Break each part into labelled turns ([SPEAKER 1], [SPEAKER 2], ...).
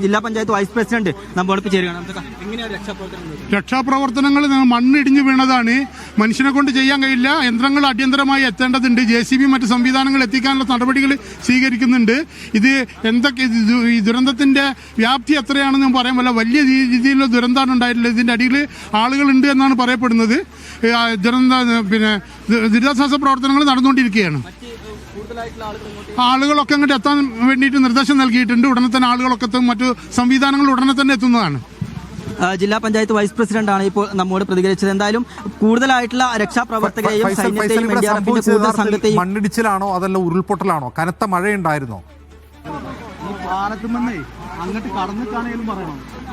[SPEAKER 1] ജില്ലാ panchayat vice president നമ്മോടൊപ്പം ചേരുകയാണ്.
[SPEAKER 2] രക്ഷാപ്രവർത്തനങ്ങൾ മണ്ണിടിഞ്ഞു വീണതാണ്. മനുഷ്യനെ കൊണ്ട് ചെയ്യാൻ കഴിയില്ല. യന്ത്രങ്ങൾ അടിയന്തരമായി എത്തേണ്ടതുണ്ട്. JCB മറ്റ് സംവിധാനങ്ങൾ എത്തിക്കാനുള്ള നടപടികൾ സ്വീകരിക്കുന്നുണ്ട്. ഇത് എന്തൊക്കെ ഈ ദുരന്തത്തിന്റെ വ്യാപ്തി എത്രയാണെന്ന് പറയാൻ പറ്റില്ല. വലിയ രീതിയിലുള്ള ദുരന്തമാണ് ഉണ്ടായിട്ടുള്ളത്. ഇതിന്റെ അടിയിൽ ആളുകളുണ്ട് എന്നാണ് പറയപ്പെടുന്നത്. ദുരിതാശ്വാസ പ്രവർത്തനങ്ങൾ നടന്നുകൊണ്ടിരിക്കുകയാണ്. ആളുകളൊക്കെ അങ്ങോട്ട് എത്താൻ വേണ്ടിയിട്ട് നിർദ്ദേശം നൽകിയിട്ടുണ്ട്. ഉടനെ തന്നെ ആളുകളൊക്കെ എത്തും. മറ്റു സംവിധാനങ്ങൾ ഉടനെ തന്നെ എത്തുന്നതാണ്.
[SPEAKER 1] ജില്ലാ പഞ്ചായത്ത് വൈസ് പ്രസിഡന്റാണ് ഇപ്പോൾ നമ്മോട് പ്രതികരിച്ചത്. എന്തായാലും കൂടുതലായിട്ടുള്ള രക്ഷാപ്രവർത്തകരെയും
[SPEAKER 3] മണ്ണിടിച്ചിലാണോ അതല്ല ഉരുൾപൊട്ടലാണോ? കനത്ത മഴയുണ്ടായിരുന്നോ?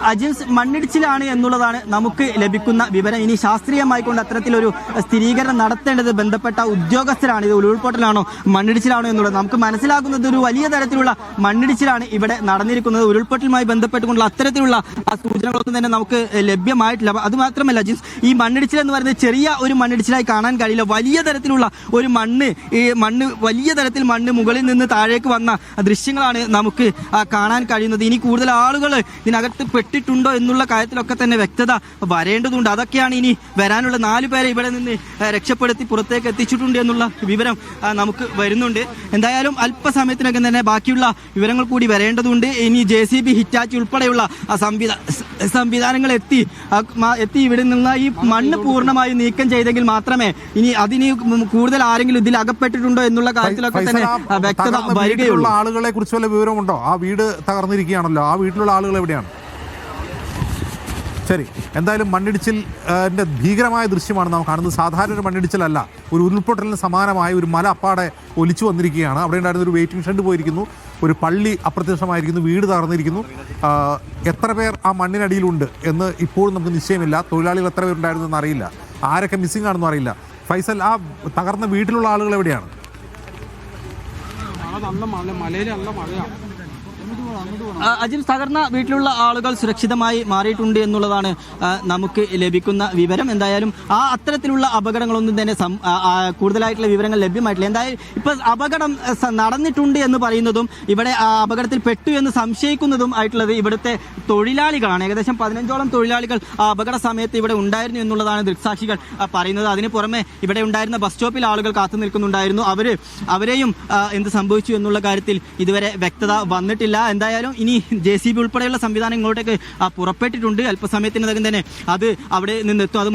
[SPEAKER 1] അജിൻസ്, മണ്ണിടിച്ചിലാണ് എന്നുള്ളതാണ് നമുക്ക് ലഭിക്കുന്ന വിവരം. ഇനി ശാസ്ത്രീയമായിക്കൊണ്ട് അത്തരത്തിലൊരു സ്ഥിരീകരണം നടത്തേണ്ടത് ബന്ധപ്പെട്ട ഉദ്യോഗസ്ഥരാണ്. ഇത് ഉരുൾപൊട്ടലാണോ മണ്ണിടിച്ചിലാണോ എന്നുള്ളത് നമുക്ക് മനസ്സിലാക്കുന്നത് ഒരു വലിയ തരത്തിലുള്ള മണ്ണിടിച്ചിലാണ് ഇവിടെ നടന്നിരിക്കുന്നത്. ഉരുൾപൊട്ടലുമായി ബന്ധപ്പെട്ടുകൊണ്ടുള്ള അത്തരത്തിലുള്ള സൂചനകളൊന്നും തന്നെ നമുക്ക് ലഭ്യമായിട്ടില്ല. അതുമാത്രമല്ല അജിൻസ്, ഈ മണ്ണിടിച്ചിൽ എന്ന് പറയുന്നത് ചെറിയ ഒരു മണ്ണിടിച്ചിലായി കാണാൻ കഴിയില്ല. വലിയ തരത്തിലുള്ള ഒരു വലിയ തരത്തിൽ മണ്ണ് മുകളിൽ നിന്ന് താഴേക്ക് വന്ന ദൃശ്യങ്ങളാണ് നമുക്ക് കാണാൻ കഴിയുന്നത്. ഇനി കൂടുതൽ ആളുകൾ ഇതിനകത്ത് പെട്ടിട്ടുണ്ടോ എന്നുള്ള കാര്യത്തിലൊക്കെ തന്നെ വ്യക്തത വരേണ്ടതുണ്ട്. അതൊക്കെയാണ് ഇനി വരാനുള്ള 4 പേരെ ഇവിടെ നിന്ന് രക്ഷപ്പെടുത്തി പുറത്തേക്ക് എത്തിച്ചിട്ടുണ്ട് എന്നുള്ള വിവരം നമുക്ക് വരുന്നുണ്ട്. എന്തായാലും അല്പസമയത്തിനകം തന്നെ ബാക്കിയുള്ള വിവരങ്ങൾ കൂടി വരേണ്ടതുണ്ട്. ഇനി JCB, ഹിറ്റാച്ചി ഉൾപ്പെടെയുള്ള സംവിധാനങ്ങൾ എത്തി ഇവിടെ നിന്ന് ഈ മണ്ണ് പൂർണ്ണമായി നീക്കം ചെയ്തെങ്കിൽ മാത്രമേ ഇനി അതിന് കൂടുതൽ ആരെങ്കിലും ഇതിൽ അകപ്പെട്ടിട്ടുണ്ടോ എന്നുള്ള കാര്യത്തിലൊക്കെ തന്നെ വ്യക്തത വരികയുള്ളൂ.
[SPEAKER 3] ആളുകളെ കുറിച്ച് വല്ല വിവരമുണ്ടോ? ആ വീട് തകർന്നിരിക്കുകയാണല്ലോ, ആ വീട്ടിലുള്ള ആളുകൾ എവിടെയാണ്? ശരി, എന്തായാലും മണ്ണിടിച്ചിലിൻ്റെ ഭീകരമായ ദൃശ്യമാണ് നാം കാണുന്നത്. സാധാരണ ഒരു മണ്ണിടിച്ചിലല്ല, ഒരു ഉരുൾപൊട്ടലിന് സമാനമായ ഒരു മല അപ്പാടെ ഒലിച്ചു വന്നിരിക്കുകയാണ്. അവിടെ ഉണ്ടായിരുന്ന ഒരു വെയിറ്റിംഗ് ഷെഡ് പോയിരിക്കുന്നു, ഒരു പള്ളി അപ്രത്യക്ഷമായിരിക്കുന്നു, വീട് തകർന്നിരിക്കുന്നു. എത്ര പേർ ആ മണ്ണിനടിയിലുണ്ട് എന്ന് ഇപ്പോഴും നമുക്ക് നിശ്ചയമില്ല. തൊഴിലാളികൾ എത്ര പേരുണ്ടായിരുന്നു എന്ന് അറിയില്ല. ആരൊക്കെ മിസ്സിംഗ് ആണെന്ന് അറിയില്ല. ഫൈസൽ, ആ തകർന്ന വീട്ടിലുള്ള ആളുകൾ എവിടെയാണ്?
[SPEAKER 1] അജിം, തകർന്ന വീട്ടിലുള്ള ആളുകൾ സുരക്ഷിതമായി മാറിയിട്ടുണ്ട് എന്നുള്ളതാണ് നമുക്ക് ലഭിക്കുന്ന വിവരം. എന്തായാലും അത്തരത്തിലുള്ള അപകടങ്ങളൊന്നും തന്നെ കൂടുതലായിട്ടുള്ള വിവരങ്ങൾ ലഭ്യമായിട്ടില്ല. എന്തായാലും ഇപ്പൊ അപകടം നടന്നിട്ടുണ്ട് എന്ന് പറയുന്നതും ഇവിടെ അപകടത്തിൽ പെട്ടു എന്ന് സംശയിക്കുന്നതും ആയിട്ടുള്ളത് ഇവിടുത്തെ തൊഴിലാളികളാണ്. ഏകദേശം 15ഓളം തൊഴിലാളികൾ അപകട സമയത്ത് ഇവിടെ ഉണ്ടായിരുന്നു എന്നുള്ളതാണ് ദൃക്സാക്ഷികൾ പറയുന്നത്. അതിന് പുറമെ ഇവിടെ ഉണ്ടായിരുന്ന ബസ് സ്റ്റോപ്പിൽ ആളുകൾ കാത്തു നിൽക്കുന്നുണ്ടായിരുന്നു. അവരെയും എന്ത് സംഭവിച്ചു എന്നുള്ള കാര്യത്തിൽ ഇതുവരെ വ്യക്തത വന്നിട്ടില്ല. എന്തായാലും ഇനി JCB ഉൾപ്പെടെയുള്ള സംവിധാനം ഇങ്ങോട്ടേക്ക് പുറപ്പെട്ടിട്ടുണ്ട്. അല്പസമയത്തിനകം തന്നെ അത് അവിടെ നിന്നെത്തും. അത്